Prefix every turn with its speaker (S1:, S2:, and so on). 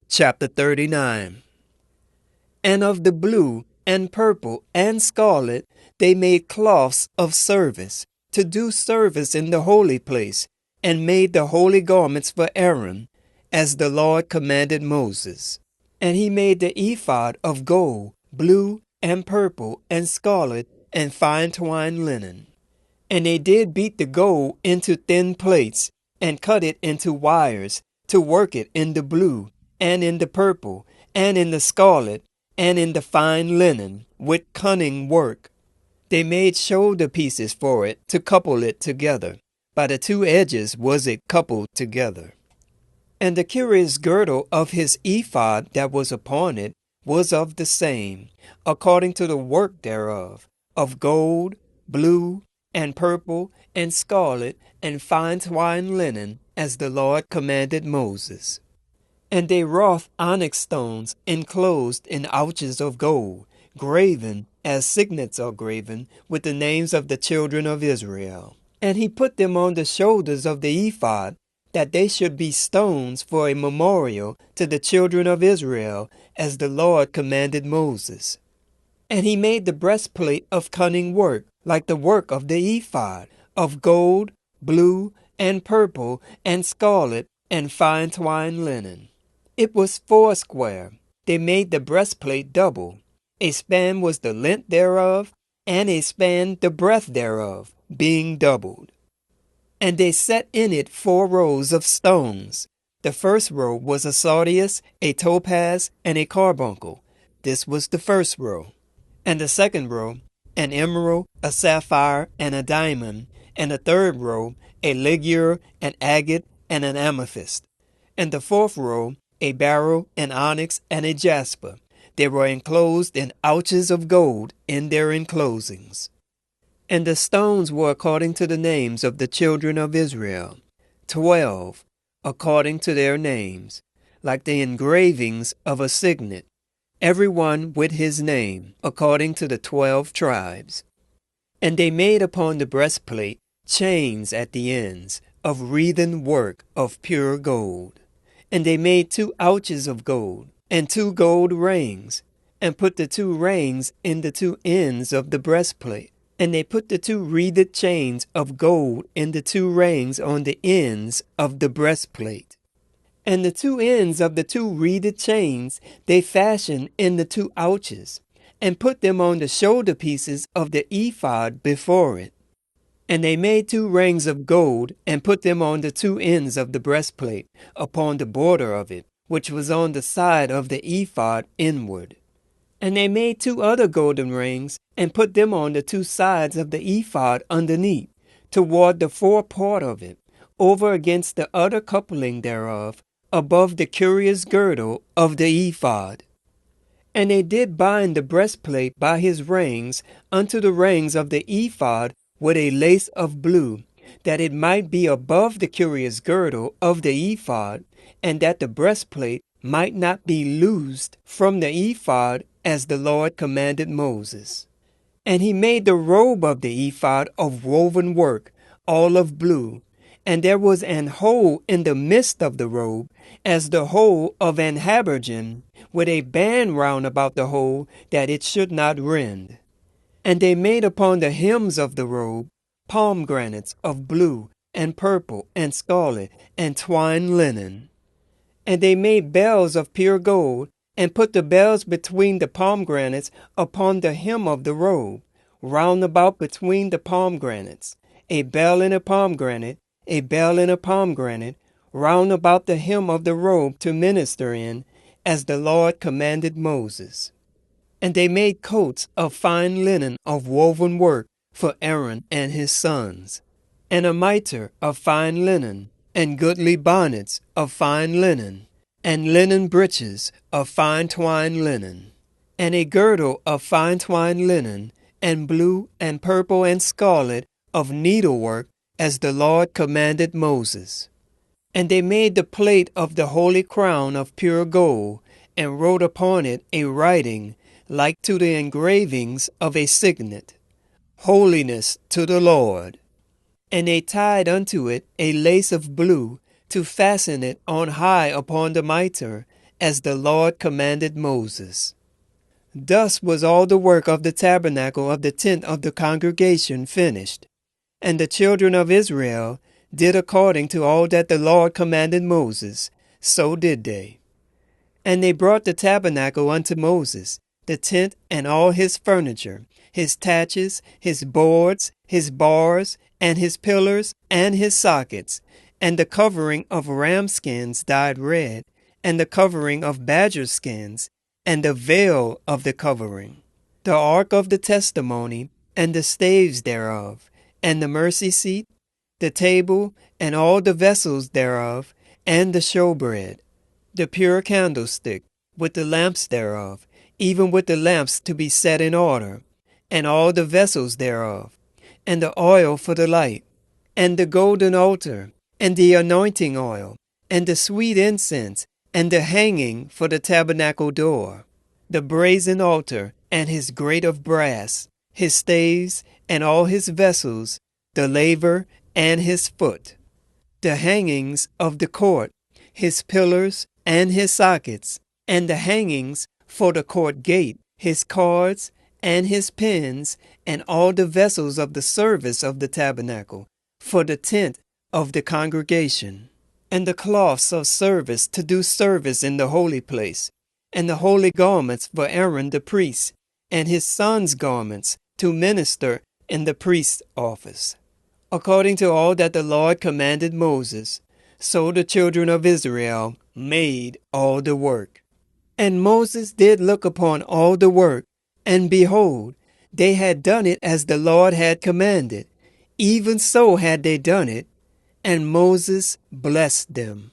S1: Chapter 39. And of the blue and purple and scarlet they made cloths of service, to do service in the holy place, and made the holy garments for Aaron, as the Lord commanded Moses. And he made the ephod of gold, blue, and purple, and scarlet, and fine twined linen. And they did beat the gold into thin plates, and cut it into wires, to work it in the blue, and in the purple, and in the scarlet, and in the fine linen, with cunning work. They made shoulder pieces for it, to couple it together. By the two edges was it coupled together. And the curious girdle of his ephod that was upon it was of the same, according to the work thereof, of gold, blue, and purple, and scarlet, and fine twined linen, as the Lord commanded Moses. And they wrought onyx stones enclosed in ouches of gold, graven, as signets are graven, with the names of the children of Israel. And he put them on the shoulders of the ephod, that they should be stones for a memorial to the children of Israel, as the Lord commanded Moses. And he made the breastplate of cunning work, like the work of the ephod, of gold, blue, and purple, and scarlet, and fine twined linen. It was foursquare. They made the breastplate double. A span was the length thereof, and a span the breadth thereof, being doubled. And they set in it 4 rows of stones. The first row was a sardius, a topaz, and a carbuncle. This was the first row. And the second row, an emerald, a sapphire, and a diamond. And the third row, a ligure, an agate, and an amethyst. And the fourth row, a beryl, an onyx, and a jasper. They were enclosed in ouches of gold in their enclosings. And the stones were according to the names of the children of Israel, 12, according to their names, like the engravings of a signet, every one with his name, according to the 12 tribes. And they made upon the breastplate chains at the ends, of wreathen work of pure gold. And they made 2 ouches of gold, and 2 gold rings, and put the 2 rings in the 2 ends of the breastplate. And they put the 2 wreathed chains of gold in the 2 rings on the ends of the breastplate. And the 2 ends of the 2 wreathed chains they fashioned in the 2 ouches, and put them on the shoulder pieces of the ephod before it. And they made 2 rings of gold, and put them on the 2 ends of the breastplate, upon the border of it, which was on the side of the ephod inward. And they made 2 other golden rings, and put them on the 2 sides of the ephod underneath, toward the forepart of it, over against the other coupling thereof, above the curious girdle of the ephod. And they did bind the breastplate by his rings unto the rings of the ephod with a lace of blue, that it might be above the curious girdle of the ephod, and that the breastplate might not be loosed from the ephod, as the Lord commanded Moses. And he made the robe of the ephod of woven work, all of blue, and there was an hole in the midst of the robe, as the hole of an habergeon, with a band round about the hole, that it should not rend. And they made upon the hems of the robe pomegranates of blue, and purple, and scarlet, and twined linen. And they made bells of pure gold, and put the bells between the pomegranates upon the hem of the robe, round about between the pomegranates, a bell in a pomegranate, a bell in a pomegranate, round about the hem of the robe to minister in, as the Lord commanded Moses. And they made coats of fine linen of woven work for Aaron and his sons, and a mitre of fine linen, and goodly bonnets of fine linen, and linen breeches of fine twined linen, and a girdle of fine twined linen, and blue and purple and scarlet of needlework, as the Lord commanded Moses. And they made the plate of the holy crown of pure gold, and wrote upon it a writing like to the engravings of a signet, Holiness to the Lord. And they tied unto it a lace of blue, to fasten it on high upon the mitre, as the Lord commanded Moses. Thus was all the work of the tabernacle of the tent of the congregation finished. And the children of Israel did according to all that the Lord commanded Moses, so did they. And they brought the tabernacle unto Moses, the tent and all his furniture, his taches, his boards, his bars, and his pillars, and his sockets, and the covering of ram skins dyed red, and the covering of badger skins, and the veil of the covering, the ark of the testimony, and the staves thereof, and the mercy seat, the table, and all the vessels thereof, and the showbread, the pure candlestick, with the lamps thereof, even with the lamps to be set in order, and all the vessels thereof, and the oil for the light, and the golden altar, and the anointing oil, and the sweet incense, and the hanging for the tabernacle door, the brazen altar, and his grate of brass, his staves, and all his vessels, the laver, and his foot, the hangings of the court, his pillars, and his sockets, and the hangings for the court gate, his cords, and his pins, and all the vessels of the service of the tabernacle, for the tent of the congregation, and the cloths of service to do service in the holy place, and the holy garments for Aaron the priest, and his sons' garments to minister in the priest's office. According to all that the Lord commanded Moses, so the children of Israel made all the work. And Moses did look upon all the work, and behold, they had done it as the Lord had commanded. Even so had they done it, and Moses blessed them.